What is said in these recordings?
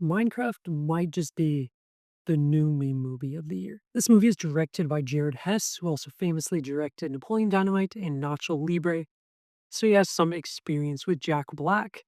Minecraft might just be the new meme movie of the year. This movie is directed by Jared Hess, who also famously directed Napoleon Dynamite and Nacho Libre, so he has some experience with Jack Black.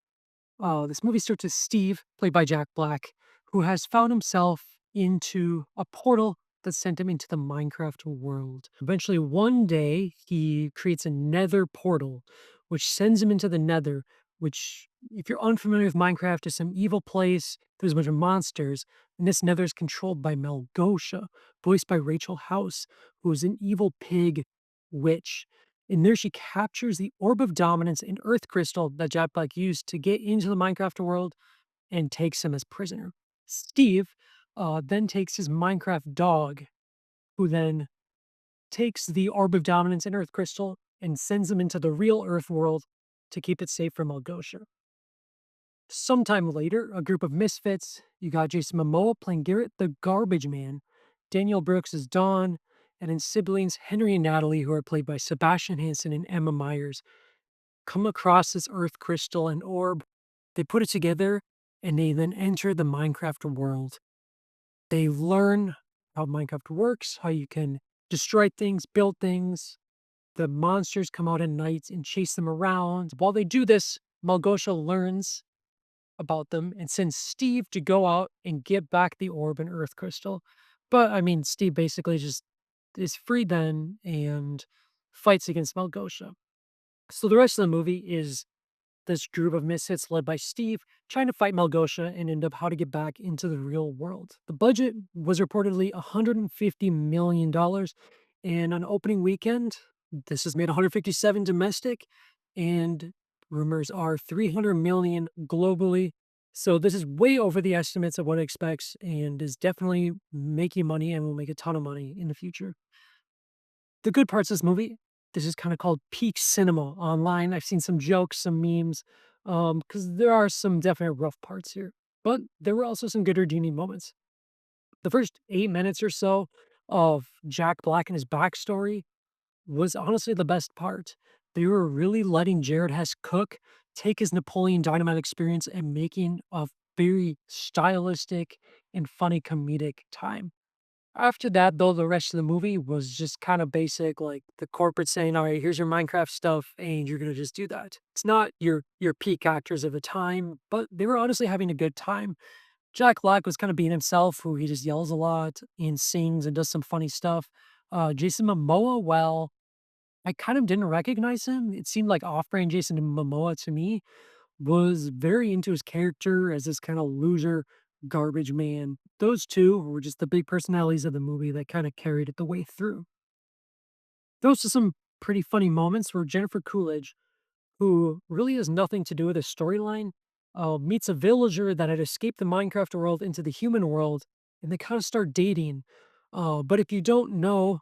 This movie starts with Steve, played by Jack Black, who has found himself into a portal that sent him into the Minecraft world. Eventually, one day, he creates a nether portal, which sends him into the nether, which, if you're unfamiliar with Minecraft, is some evil place. There's a bunch of monsters, and this nether is controlled by Melgosha, voiced by Rachel House, who is an evil pig witch. And there she captures the Orb of Dominance and Earth Crystal that Jack Black used to get into the Minecraft world and takes him as prisoner. Steve then takes his Minecraft dog, who then takes the Orb of Dominance and Earth Crystal and sends him into the real Earth world to keep it safe from Algosha. Sometime later, a group of misfits, you got Jason Momoa playing Garrett the Garbage Man, Daniel Brooks as Dawn, and then siblings Henry and Natalie, who are played by Sebastian Hansen and Emma Myers, come across this earth crystal and orb. They put it together and they then enter the Minecraft world. They learn how Minecraft works, how you can destroy things, build things. The monsters come out at night and chase them around. While they do this, Malgosha learns about them and sends Steve to go out and get back the orb and earth crystal. But I mean, Steve basically just is free then and fights against Malgosha. So the rest of the movie is this group of misfits led by Steve trying to fight Malgosha and end up how to get back into the real world. The budget was reportedly $150 million. And on opening weekend, this has made 157 domestic, and rumors are 300 million globally. So this is way over the estimates of what it expects and is definitely making money and will make a ton of money in the future. The good parts of this movie, this is kinda called peak cinema online. I've seen some jokes, some memes, because there are some definite rough parts here, but there were also some good redeeming moments. The first 8 minutes or so of Jack Black and his backstory was honestly the best part. They were really letting Jared Hess cook, take his Napoleon Dynamite experience and making a very stylistic and funny comedic time. After that, though, the rest of the movie was just kind of basic, like the corporate saying, "All right, here's your Minecraft stuff, and you're gonna just do that." It's not your peak actors of the time, but they were honestly having a good time. Jack Black was kind of being himself, who he just yells a lot and sings and does some funny stuff. Jason Momoa, well, I kind of didn't recognize him. It seemed like off-brand Jason Momoa to me, was very into his character as this kind of loser garbage man. Those two were just the big personalities of the movie that kind of carried it the way through. Those are some pretty funny moments where Jennifer Coolidge, who really has nothing to do with the storyline, meets a villager that had escaped the Minecraft world into the human world, and they kind of start dating. But if you don't know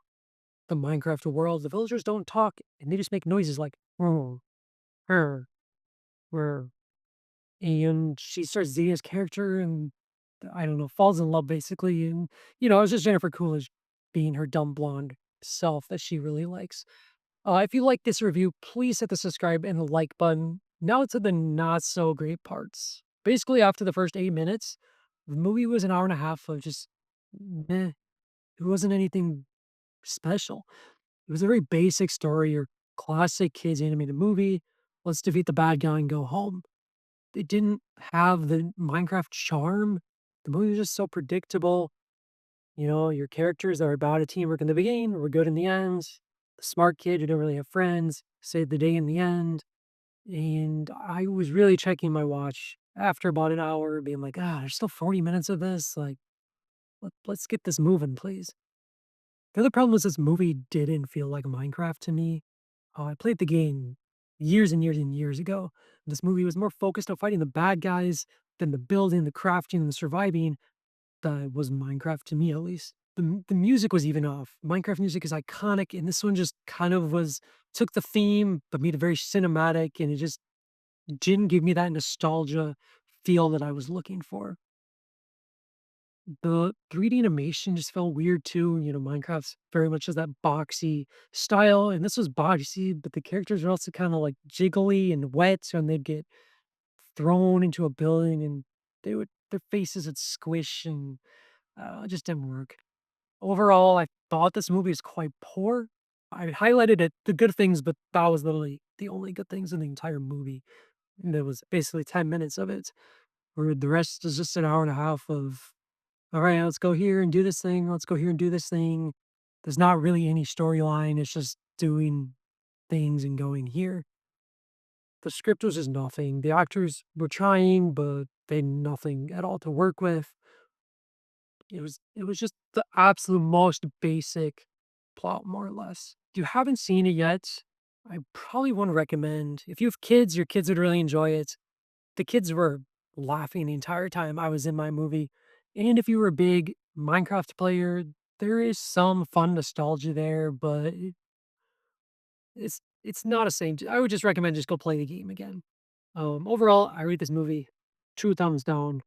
the Minecraft world, the villagers don't talk and they just make noises like, "Hmm, her, her." And she starts dating his character and, I don't know, falls in love basically, and, it's just Jennifer Coolidge being her dumb blonde self that she really likes. If you like this review, please hit the subscribe and the like button. Now to the not so great parts. Basically, after the first 8 minutes, the movie was an hour and a half of just meh. It wasn't anything special. It was a very basic story, your classic kids animated movie. Let's defeat the bad guy and go home. It didn't have the Minecraft charm. The movie was just so predictable. Your characters are about a teamwork in the beginning, were good in the end. The smart kid who didn't really have friends saved the day in the end. And I was really checking my watch after about an hour, being like, there's still 40 minutes of this. Like, let's get this moving, please. The other problem was this movie didn't feel like Minecraft to me. I played the game years and years and years ago. This movie was more focused on fighting the bad guys than the building, the crafting, and the surviving. That was Minecraft to me, at least. The music was even off. Minecraft music is iconic, and this one just kind of took the theme, but made it very cinematic, and it just didn't give me that nostalgia feel that I was looking for. The 3D animation just felt weird too. Minecraft's very much has that boxy style, and this was boxy, but the characters are also kind of like jiggly and wet, and they'd get thrown into a building and they would their faces would squish and, it just didn't work. Overall, I thought this movie is quite poor. I highlighted it the good things, but that was literally the only good things in the entire movie. And there was basically 10 minutes of it, where the rest is just an hour and a half of, "All right, let's go here and do this thing. Let's go here and do this thing." There's not really any storyline. It's just doing things and going here. The script was just nothing. The actors were trying, but they had nothing at all to work with. It was just the absolute most basic plot, more or less. If you haven't seen it yet, I probably wouldn't recommend. If you have kids, your kids would really enjoy it. The kids were laughing the entire time I was in my movie. And if you were a big Minecraft player, there is some fun nostalgia there, but it's not a same. I would just recommend just go play the game again. Overall, I rate this movie 2 thumbs down.